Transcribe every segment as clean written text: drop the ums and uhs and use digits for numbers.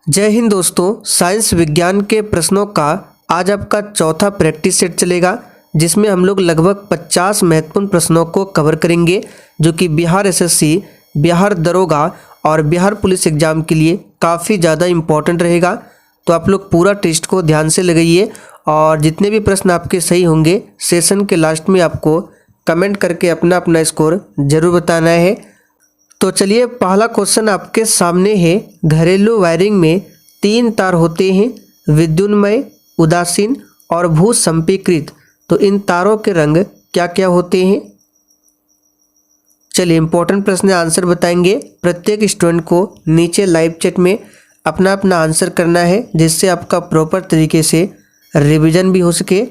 जय हिंद दोस्तों। साइंस विज्ञान के प्रश्नों का आज आपका चौथा प्रैक्टिस सेट चलेगा, जिसमें हम लोग लगभग 50 महत्वपूर्ण प्रश्नों को कवर करेंगे, जो कि बिहार एसएससी, बिहार दरोगा और बिहार पुलिस एग्जाम के लिए काफ़ी ज़्यादा इम्पोर्टेंट रहेगा। तो आप लोग पूरा टेस्ट को ध्यान से लगाइए और जितने भी प्रश्न आपके सही होंगे सेशन के लास्ट में आपको कमेंट करके अपना अपना स्कोर ज़रूर बताना है। तो चलिए, पहला क्वेश्चन आपके सामने है। घरेलू वायरिंग में 3 तार होते हैं, विद्युन्मय, उदासीन और भूसंपीकृत। तो इन तारों के रंग क्या क्या होते हैं? चलिए, इंपॉर्टेंट प्रश्न आंसर बताएंगे। प्रत्येक स्टूडेंट को नीचे लाइव चैट में अपना अपना आंसर करना है, जिससे आपका प्रॉपर तरीके से रिवीजन भी हो सके।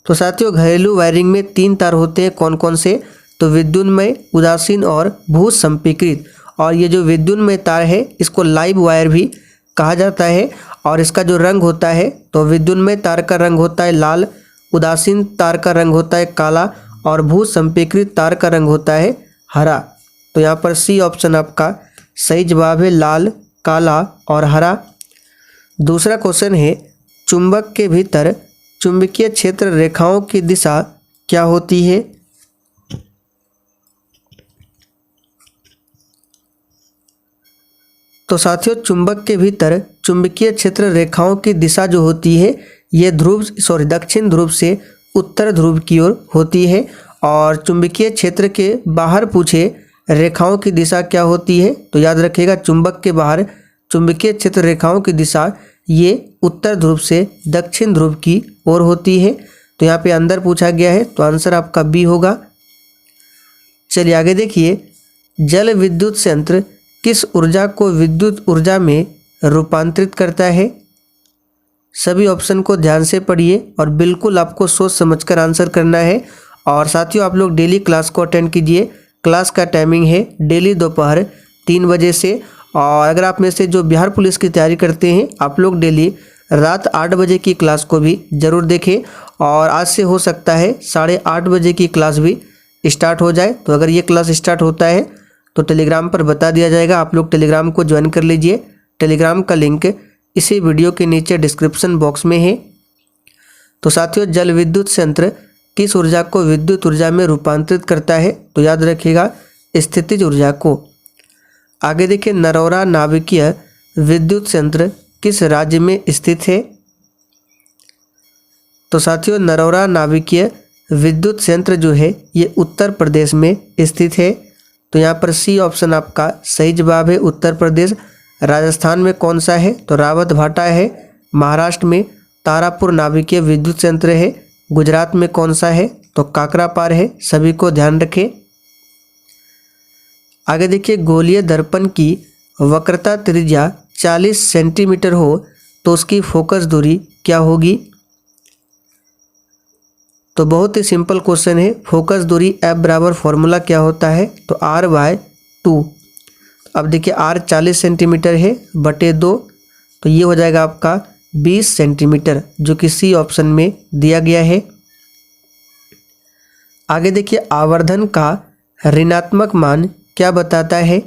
तो साथियों, घरेलू वायरिंग में 3 तार होते हैं, कौन कौन से? तो विद्युन्मय, उदासीन और भूसंपीकृत। और ये जो विद्युन्मय तार है इसको लाइव वायर भी कहा जाता है। और इसका जो रंग होता है, तो विद्युन्मय तार का रंग होता है लाल, उदासीन तार का रंग होता है काला और भूसंपीकृत तार का रंग होता है हरा। तो यहाँ पर सी ऑप्शन आपका सही जवाब है, लाल, काला और हरा। दूसरा क्वेश्चन है, चुंबक के भीतर चुंबकीय क्षेत्र रेखाओं की दिशा क्या होती है? तो साथियों, चुंबक के भीतर चुंबकीय क्षेत्र रेखाओं की दिशा जो होती है ये दक्षिण ध्रुव से उत्तर ध्रुव की ओर होती है। और चुंबकीय क्षेत्र के बाहर पूछे रेखाओं की दिशा क्या होती है, तो याद रखिएगा, चुंबक के बाहर चुंबकीय क्षेत्र रेखाओं की दिशा ये उत्तर ध्रुव से दक्षिण ध्रुव की ओर होती है। तो यहाँ पे अंदर पूछा गया है, तो आंसर आपका बी होगा। चलिए आगे देखिए, जल विद्युत संयंत्र किस ऊर्जा को विद्युत ऊर्जा में रूपांतरित करता है? सभी ऑप्शन को ध्यान से पढ़िए और बिल्कुल आपको सोच समझकर आंसर करना है। और साथियों, आप लोग डेली क्लास को अटेंड कीजिए। क्लास का टाइमिंग है डेली दोपहर 3 बजे से। और अगर आप में से जो बिहार पुलिस की तैयारी करते हैं, आप लोग डेली रात 8 बजे की क्लास को भी ज़रूर देखें। और आज से हो सकता है 8:30 बजे की क्लास भी स्टार्ट हो जाए। तो अगर ये क्लास स्टार्ट होता है तो टेलीग्राम पर बता दिया जाएगा, आप लोग टेलीग्राम को ज्वाइन कर लीजिए। टेलीग्राम का लिंक इसी वीडियो के नीचे डिस्क्रिप्शन बॉक्स में है। तो साथियों, जल विद्युत संयंत्र किस ऊर्जा को विद्युत ऊर्जा में रूपांतरित करता है? तो याद रखिएगा, स्थितिज ऊर्जा को। आगे देखिए, नरौरा नाभिकीय विद्युत संयंत्र किस राज्य में स्थित है? तो साथियों, नरौरा नाभिकीय विद्युत संयंत्र जो है ये उत्तर प्रदेश में स्थित है। तो यहाँ पर सी ऑप्शन आपका सही जवाब है, उत्तर प्रदेश। राजस्थान में कौन सा है? तो रावत भाटा है। महाराष्ट्र में तारापुर नाभिकीय विद्युत संयंत्र है। गुजरात में कौन सा है? तो काकरापार है। सभी को ध्यान रखें। आगे देखिए, गोलीय दर्पण की वक्रता त्रिज्या 40 सेंटीमीटर हो तो उसकी फोकस दूरी क्या होगी? तो बहुत ही सिंपल क्वेश्चन है। फोकस दूरी F बराबर फॉर्मूला क्या होता है? तो R/2। अब देखिए, R 40 सेंटीमीटर है बटे 2, तो ये हो जाएगा आपका 20 सेंटीमीटर, जो कि सी ऑप्शन में दिया गया है। आगे देखिए, आवर्धन का ऋणात्मक मान क्या बताता है?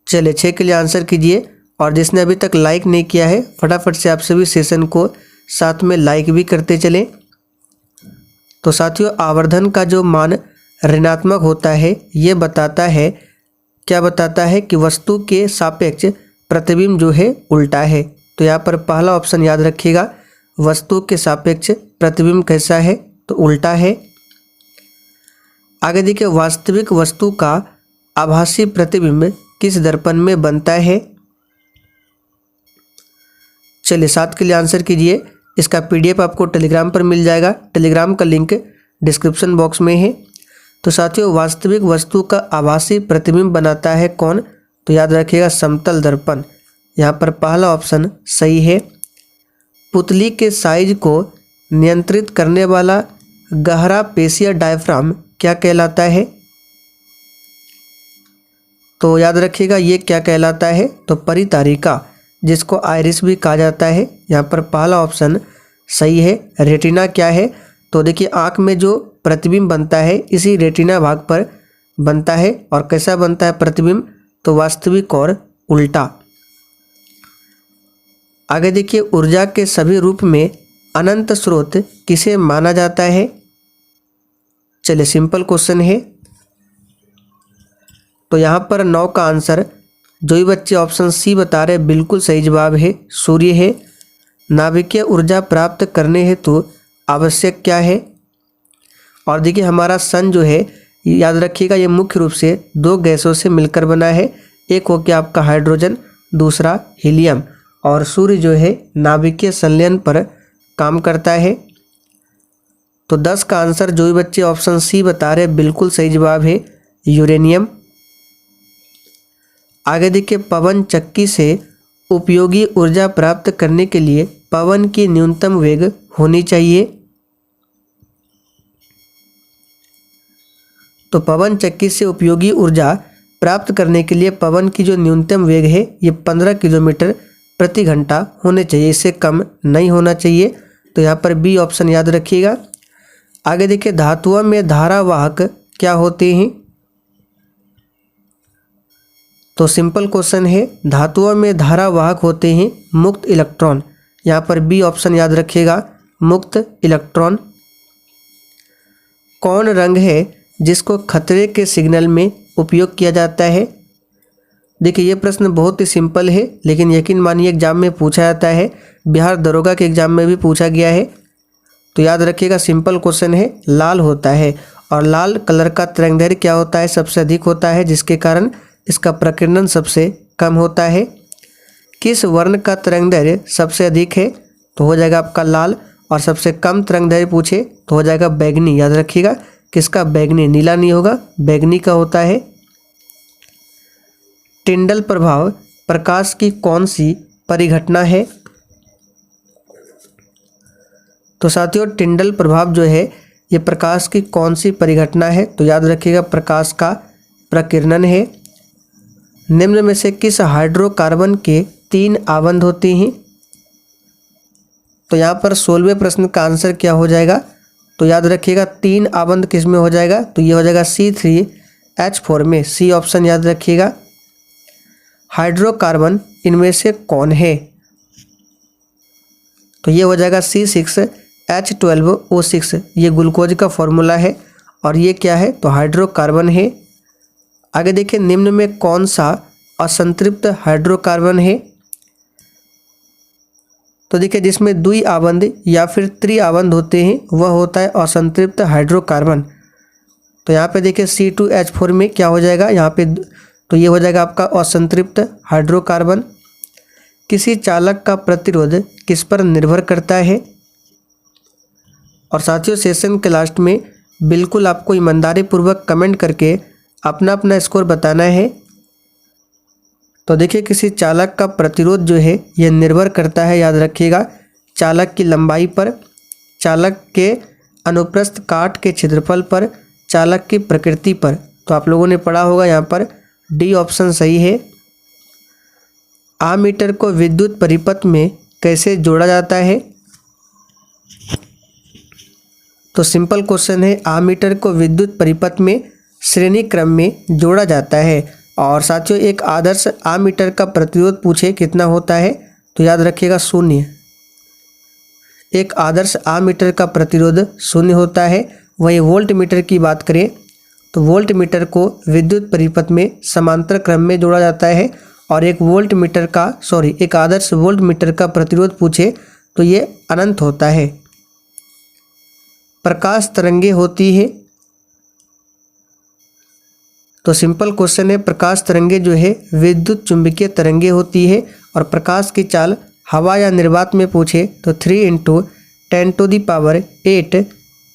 चलिए 6 के लिए आंसर कीजिए। और जिसने अभी तक लाइक नहीं किया है, फटाफट से आप सभी सेशन को साथ में लाइक भी करते चलें। तो साथियों, आवर्धन का जो मान ऋणात्मक होता है ये बताता है, क्या बताता है कि वस्तु के सापेक्ष प्रतिबिंब जो है उल्टा है। तो यहाँ पर पहला ऑप्शन याद रखिएगा, वस्तु के सापेक्ष प्रतिबिंब कैसा है? तो उल्टा है। आगे देखिए, वास्तविक वस्तु का आभासी प्रतिबिंब किस दर्पण में बनता है? चलिए 7 के लिए आंसर कीजिए। इसका PDF आपको टेलीग्राम पर मिल जाएगा। टेलीग्राम का लिंक डिस्क्रिप्शन बॉक्स में है। तो साथियों, वास्तविक वस्तु का आभासी प्रतिबिंब बनाता है कौन? तो याद रखिएगा, समतल दर्पण। यहाँ पर पहला ऑप्शन सही है। पुतली के साइज को नियंत्रित करने वाला गहरा पेशीय डायफ्राम क्या कहलाता है? तो याद रखिएगा, ये क्या कहलाता है? तो परितारिका, जिसको आइरिस भी कहा जाता है। यहाँ पर पहला ऑप्शन सही है। रेटिना क्या है? तो देखिए, आँख में जो प्रतिबिंब बनता है इसी रेटिना भाग पर बनता है। और कैसा बनता है प्रतिबिंब? तो वास्तविक और उल्टा। आगे देखिए, ऊर्जा के सभी रूप में अनंत स्रोत किसे माना जाता है? चलिए सिंपल क्वेश्चन है, तो यहाँ पर 9 का आंसर जो भी बच्चे ऑप्शन सी बता रहे बिल्कुल सही जवाब है, सूर्य है। नाभिकीय ऊर्जा प्राप्त करने हेतु आवश्यक क्या है? और देखिए हमारा सन जो है, याद रखिएगा, ये मुख्य रूप से 2 गैसों से मिलकर बना है। एक हो गया आपका हाइड्रोजन, दूसरा हीलियम। और सूर्य जो है नाभिकीय संलयन पर काम करता है। तो 10 का आंसर जो भी बच्चे ऑप्शन सी बता रहे बिल्कुल सही जवाब है, यूरेनियम। आगे देखिए, पवन चक्की से उपयोगी ऊर्जा प्राप्त करने के लिए पवन की न्यूनतम वेग होनी चाहिए। तो पवन चक्की से उपयोगी ऊर्जा प्राप्त करने के लिए पवन की जो न्यूनतम वेग है ये 15 किलोमीटर प्रति घंटा होने चाहिए, इससे कम नहीं होना चाहिए। तो यहाँ पर बी ऑप्शन याद रखिएगा। आगे देखिए, धातुओं में धारावाहक क्या होते हैं? तो सिंपल क्वेश्चन है, धातुओं में धारावाहक होते हैं मुक्त इलेक्ट्रॉन। यहाँ पर बी ऑप्शन याद रखिएगा, मुक्त इलेक्ट्रॉन। कौन रंग है जिसको खतरे के सिग्नल में उपयोग किया जाता है? देखिए ये प्रश्न बहुत ही सिंपल है, लेकिन यकीन मानिए एग्जाम में पूछा जाता है, बिहार दरोगा के एग्जाम में भी पूछा गया है। तो याद रखिएगा, सिंपल क्वेश्चन है, लाल होता है। और लाल कलर का तरंगदैर्घ्य क्या होता है? सबसे अधिक होता है, जिसके कारण इसका प्रकीर्णन सबसे कम होता है। किस वर्ण का तरंगदैर्घ्य सबसे अधिक है? तो हो जाएगा आपका लाल। और सबसे कम तरंगदैर्घ्य पूछे तो हो जाएगा बैगनी। याद रखिएगा, किसका? बैगनी, नीला नहीं होगा, बैगनी का होता है। टिंडल प्रभाव प्रकाश की कौन सी परिघटना है? तो साथियों, टिंडल प्रभाव जो है ये प्रकाश की कौन सी परिघटना है? तो याद रखिएगा, प्रकाश का प्रकीर्णन है। निम्न में से किस हाइड्रोकार्बन के 3 आबंध होते हैं? तो यहाँ पर 16वें प्रश्न का आंसर क्या हो जाएगा? तो याद रखिएगा, 3 आबंध किस में हो जाएगा? तो ये हो जाएगा C3H4 में। सी ऑप्शन याद रखिएगा। हाइड्रोकार्बन इनमें से कौन है? तो ये हो जाएगा C6H12O6। ये ग्लूकोज का फॉर्मूला है और ये क्या है? तो हाइड्रोकार्बन है। आगे देखिए, निम्न में कौन सा असंतृप्त हाइड्रोकार्बन है? तो देखिए, जिसमें द्वि आबंध या फिर त्रि आबंध होते हैं वह होता है असंतृप्त हाइड्रोकार्बन। तो यहाँ पे देखिए C2H4 में क्या हो जाएगा यहाँ पे? तो ये हो जाएगा आपका असंतृप्त हाइड्रोकार्बन। किसी चालक का प्रतिरोध किस पर निर्भर करता है? और साथियों, सेशन के लास्ट में बिल्कुल आपको ईमानदारी पूर्वक कमेंट करके अपना अपना स्कोर बताना है। तो देखिए, किसी चालक का प्रतिरोध जो है यह निर्भर करता है, याद रखिएगा, चालक की लंबाई पर, चालक के अनुप्रस्थ काट के क्षेत्रफल पर, चालक की प्रकृति पर। तो आप लोगों ने पढ़ा होगा, यहाँ पर डी ऑप्शन सही है। आमीटर को विद्युत परिपथ में कैसे जोड़ा जाता है? तो सिंपल क्वेश्चन है, आमीटर को विद्युत परिपथ में श्रेणी क्रम में जोड़ा जाता है। और साथियों, एक आदर्श आमीटर का प्रतिरोध पूछे कितना होता है? तो याद रखिएगा 0। एक आदर्श आमीटर का प्रतिरोध 0 होता है। वही वोल्ट मीटर की बात करें तो वोल्ट मीटर को विद्युत परिपथ में समांतर क्रम में जोड़ा जाता है। और एक आदर्श वोल्ट मीटर का प्रतिरोध पूछे तो ये अनंत होता है। प्रकाश तरंगे होती है? तो सिंपल क्वेश्चन है, प्रकाश तरंगे जो है विद्युत चुंबकीय तरंगे होती है। और प्रकाश की चाल हवा या निर्वात में पूछे तो 3 × 10⁸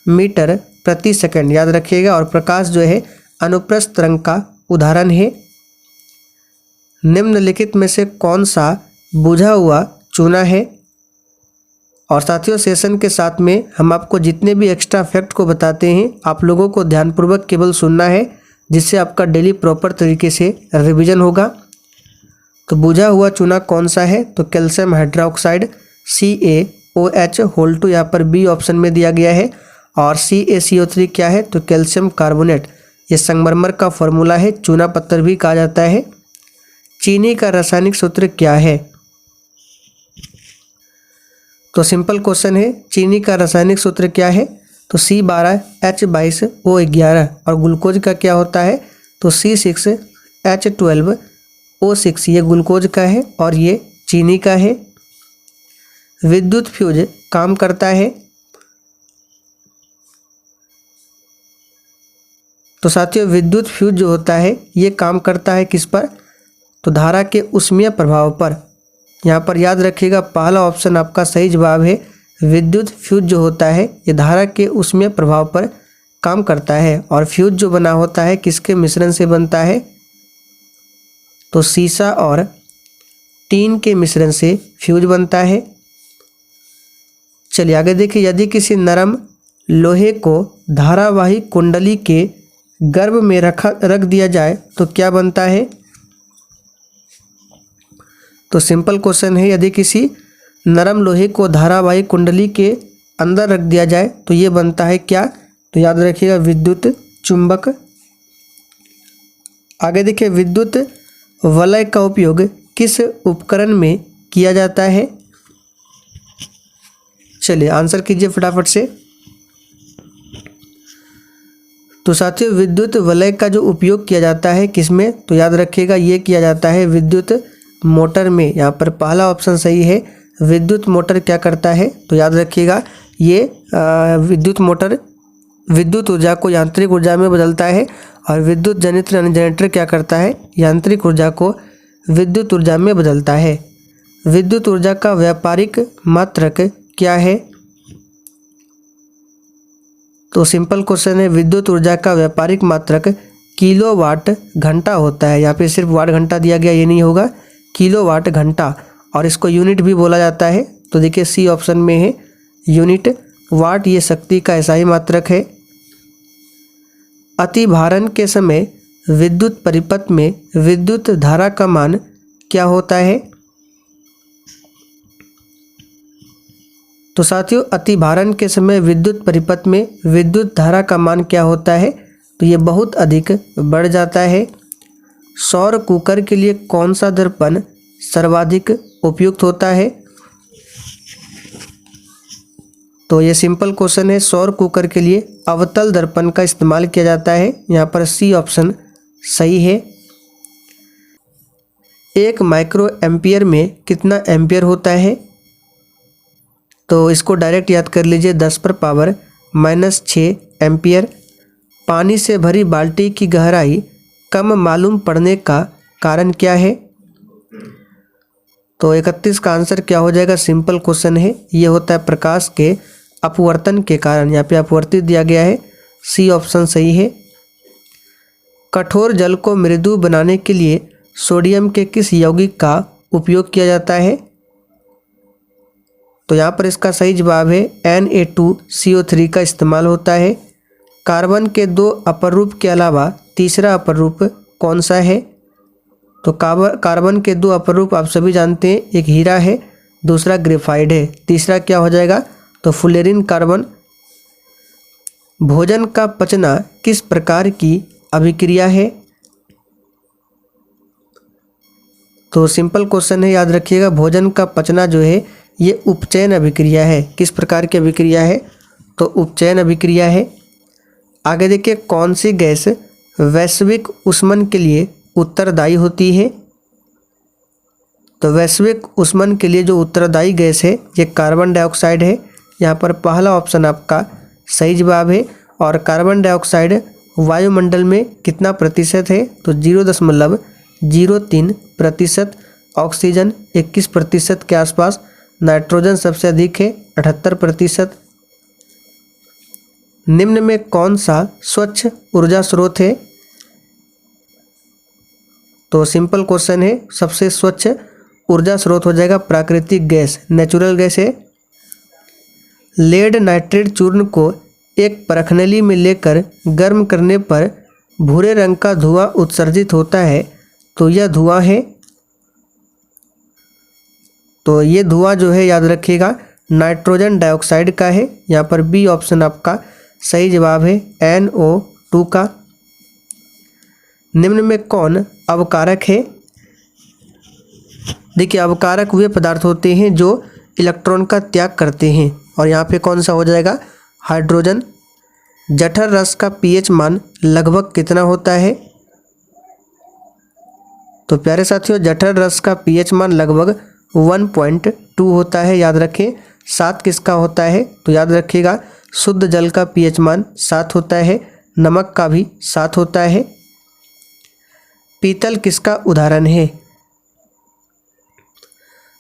मीटर प्रति सेकंड, याद रखिएगा। और प्रकाश जो है अनुप्रस्थ तरंग का उदाहरण है। निम्नलिखित में से कौन सा बुझा हुआ चूना है? और साथियों, सेशन के साथ में हम आपको जितने भी एक्स्ट्रा फैक्ट को बताते हैं आप लोगों को ध्यानपूर्वक केवल सुनना है, जिससे आपका डेली प्रॉपर तरीके से रिवीजन होगा। तो बुझा हुआ चूना कौन सा है? तो कैल्शियम हाइड्रोक्साइड CaOH2 यहाँ पर बी ऑप्शन में दिया गया है। और CaCO3 क्या है? तो कैल्शियम कार्बोनेट। ये संगमरमर का फॉर्मूला है, चूना पत्थर भी कहा जाता है। चीनी का रासायनिक सूत्र क्या है? तो सिंपल क्वेश्चन है, चीनी का रासायनिक सूत्र क्या है? तो C12H22O11। और ग्लूकोज का क्या होता है? तो C6H12O6। ये ग्लूकोज का है और ये चीनी का है। विद्युत फ्यूज काम करता है। तो साथियों, विद्युत फ्यूज जो होता है ये काम करता है किस पर? तो धारा के ऊष्मीय प्रभाव पर। यहाँ पर याद रखिएगा, पहला ऑप्शन आपका सही जवाब है। विद्युत फ्यूज जो होता है ये धारा के ऊष्मीय प्रभाव पर काम करता है। और फ्यूज जो बना होता है किसके मिश्रण से बनता है? तो सीसा और टीन के मिश्रण से फ्यूज बनता है। चलिए आगे देखिए, यदि किसी नरम लोहे को धारावाही कुंडली के गर्भ में रख दिया जाए तो क्या बनता है? तो सिंपल क्वेश्चन है, यदि किसी नरम लोहे को धारावाही कुंडली के अंदर रख दिया जाए तो ये बनता है क्या? तो याद रखिएगा, विद्युत चुंबक। आगे देखिए, विद्युत वलय का उपयोग किस उपकरण में किया जाता है? चलिए आंसर कीजिए फटाफट से। तो साथियों, विद्युत वलय का जो उपयोग किया जाता है किसमें? तो याद रखिएगा, ये किया जाता है विद्युत मोटर में। यहाँ पर पहला ऑप्शन सही है। विद्युत मोटर क्या करता है? तो याद रखिएगा, ये विद्युत मोटर विद्युत ऊर्जा को यांत्रिक ऊर्जा में बदलता है। और विद्युत जनित्र यानी जनरेटर क्या करता है? यांत्रिक ऊर्जा को विद्युत ऊर्जा में बदलता है। विद्युत ऊर्जा का व्यापारिक मात्रक क्या है? तो सिंपल क्वेश्चन है, विद्युत ऊर्जा का व्यापारिक मात्रक किलोवाट घंटा होता है। यहाँ पे सिर्फ वाट घंटा दिया गया, ये नहीं होगा, किलोवाट घंटा। और इसको यूनिट भी बोला जाता है। तो देखिए सी ऑप्शन में है यूनिट। वाट ये शक्ति का ऐसा ही मात्रक है। अतिभारण के समय विद्युत परिपथ में विद्युत धारा का मान क्या होता है? तो साथियों, अतिभारण के समय विद्युत परिपथ में विद्युत धारा का मान क्या होता है? तो ये बहुत अधिक बढ़ जाता है। सौर कुकर के लिए कौन सा दर्पण सर्वाधिक उपयुक्त होता है? तो ये सिंपल क्वेश्चन है, सौर कुकर के लिए अवतल दर्पण का इस्तेमाल किया जाता है। यहाँ पर सी ऑप्शन सही है। 1 माइक्रो एम्पियर में कितना एम्पियर होता है? तो इसको डायरेक्ट याद कर लीजिए, 10⁻⁻6 एम्पियर। पानी से भरी बाल्टी की गहराई कम मालूम पड़ने का कारण क्या है? तो 31 का आंसर क्या हो जाएगा? सिंपल क्वेश्चन है, ये होता है प्रकाश के अपवर्तन के कारण। यहाँ पे अपवर्तित दिया गया है, सी ऑप्शन सही है। कठोर जल को मृदु बनाने के लिए सोडियम के किस यौगिक का उपयोग किया जाता है? तो यहाँ पर इसका सही जवाब है Na2CO3 का इस्तेमाल होता है। कार्बन के 2 अपर रूप के अलावा तीसरा अपर रूप कौन सा है? तो कार्बन के 2 अपर रूप आप सभी जानते हैं, एक हीरा है, दूसरा ग्रेफाइट है। तीसरा क्या हो जाएगा? तो फुलेरिन कार्बन। भोजन का पचना किस प्रकार की अभिक्रिया है? तो सिंपल क्वेश्चन है, याद रखिएगा, भोजन का पचना जो है ये उपचयन अभिक्रिया है। किस प्रकार की अभिक्रिया है? तो उपचयन अभिक्रिया है। आगे देखिए, कौन सी गैस वैश्विक ऊष्मन के लिए उत्तरदायी होती है? तो वैश्विक ऊष्मन के लिए जो उत्तरदायी गैस है ये कार्बन डाइऑक्साइड है। यहाँ पर पहला ऑप्शन आपका सही जवाब है। और कार्बन डाइऑक्साइड वायुमंडल में कितना प्रतिशत है? तो 0.03%। ऑक्सीजन 21% के आसपास। नाइट्रोजन सबसे अधिक है 78%। निम्न में कौन सा स्वच्छ ऊर्जा स्रोत है? तो सिंपल क्वेश्चन है, सबसे स्वच्छ ऊर्जा स्रोत हो जाएगा प्राकृतिक गैस, नेचुरल गैस है। लेड नाइट्रेट चूर्ण को एक परखनली में लेकर गर्म करने पर भूरे रंग का धुआं उत्सर्जित होता है, तो यह धुआं है? तो ये धुआं जो है याद रखिएगा नाइट्रोजन डाइऑक्साइड का है। यहाँ पर बी ऑप्शन आपका सही जवाब है, NO2 का। निम्न में कौन अवकारक है? देखिए, अवकारक वे पदार्थ होते हैं जो इलेक्ट्रॉन का त्याग करते हैं। और यहाँ पे कौन सा हो जाएगा, हाइड्रोजन। जठर रस का पीएच मान लगभग कितना होता है? तो प्यारे साथियों, जठर रस का पीएच मान लगभग 1.2 होता है, याद रखें। 7 किसका होता है? तो याद रखिएगा, शुद्ध जल का पीएच मान 7 होता है, नमक का भी 7 होता है। पीतल किसका उदाहरण है?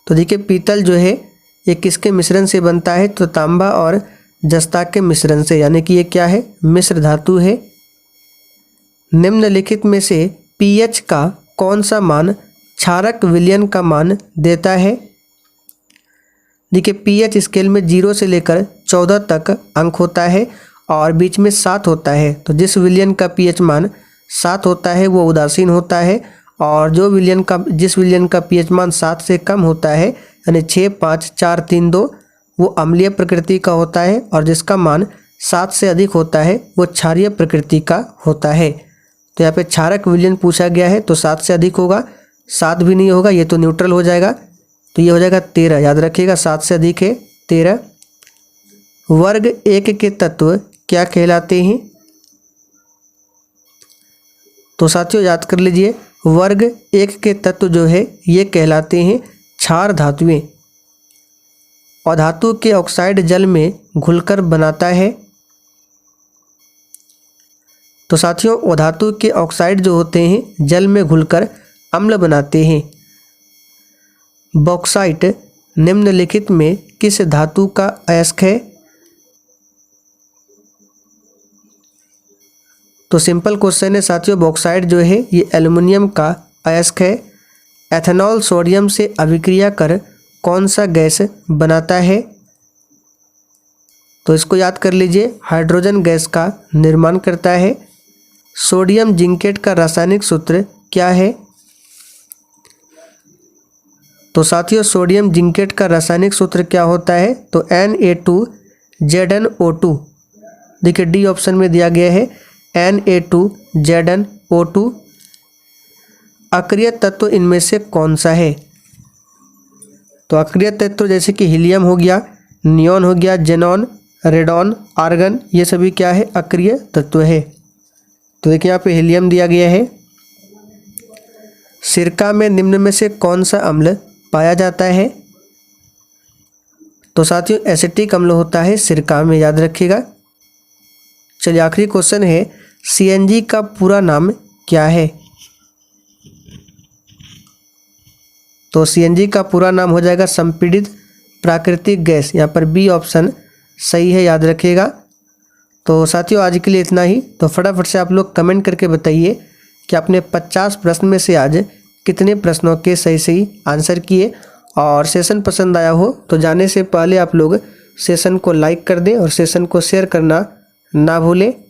तो देखिए, पीतल जो है ये किसके मिश्रण से बनता है? तो तांबा और जस्ता के मिश्रण से, यानी कि ये क्या है, मिश्र धातु है। निम्नलिखित में से पीएच का कौन सा मान क्षारक विलयन का मान देता है? देखिए, पीएच स्केल में 0 से लेकर 14 तक अंक होता है और बीच में 7 होता है। तो जिस विलयन का पीएच मान 7 होता है वो उदासीन होता है, और जिस विलयन का पीएच मान 7 से कम होता है, यानी 6, 5, 4, 3, 2, वो अम्लीय प्रकृति का होता है, और जिसका मान 7 से अधिक होता है वो क्षारीय प्रकृति का होता है। तो यहाँ पे क्षारक विलयन पूछा गया है, तो 7 से अधिक होगा, 7 भी नहीं होगा, ये तो न्यूट्रल हो जाएगा, तो ये हो जाएगा 13। याद रखिएगा, 7 से अधिक है 13। वर्ग 1 के तत्व क्या कहलाते हैं? तो साथियों याद कर लीजिए, वर्ग 1 के तत्व जो है ये कहलाते हैं क्षार धातुएं। और धातु के ऑक्साइड जल में घुलकर बनाता है। तो साथियों, अधातु के ऑक्साइड जो होते हैं जल में घुलकर अम्ल बनाते हैं। बॉक्साइट निम्नलिखित में किस धातु का अयस्क है? तो सिंपल क्वेश्चन है साथियों, बॉक्साइट जो है ये एल्युमिनियम का अयस्क है। एथेनॉल सोडियम से अभिक्रिया कर कौन सा गैस बनाता है? तो इसको याद कर लीजिए, हाइड्रोजन गैस का निर्माण करता है। सोडियम जिंकेट का रासायनिक सूत्र क्या है? तो साथियों, सोडियम जिंकेट का रासायनिक सूत्र क्या होता है? तो Na2ZnO2। देखिए, डी ऑप्शन में दिया गया है Na2ZnO2। अक्रिय तत्व इनमें से कौन सा है? तो अक्रिय तत्व जैसे कि हीलियम हो गया, नियॉन हो गया, जेनॉन, रेडॉन, आर्गन, ये सभी क्या है? अक्रिय तत्व है। तो देखिए यहाँ पे हीलियम दिया गया है। सिरका में निम्न में से कौन सा अम्ल पाया जाता है? तो साथियों, एसिटिक अम्ल होता है सिरका में, याद रखिएगा। चलिए आखिरी क्वेश्चन है, सीएनजी का पूरा नाम क्या है? तो सीएनजी का पूरा नाम हो जाएगा संपीड़ित प्राकृतिक गैस। यहाँ पर बी ऑप्शन सही है, याद रखिएगा। तो साथियों, आज के लिए इतना ही। तो फटाफट से आप लोग कमेंट करके बताइए कि आपने 50 प्रश्न में से आज कितने प्रश्नों के सही आंसर किए। और सेशन पसंद आया हो तो जाने से पहले आप लोग सेशन को लाइक कर दें और सेशन को शेयर करना ना भूलें।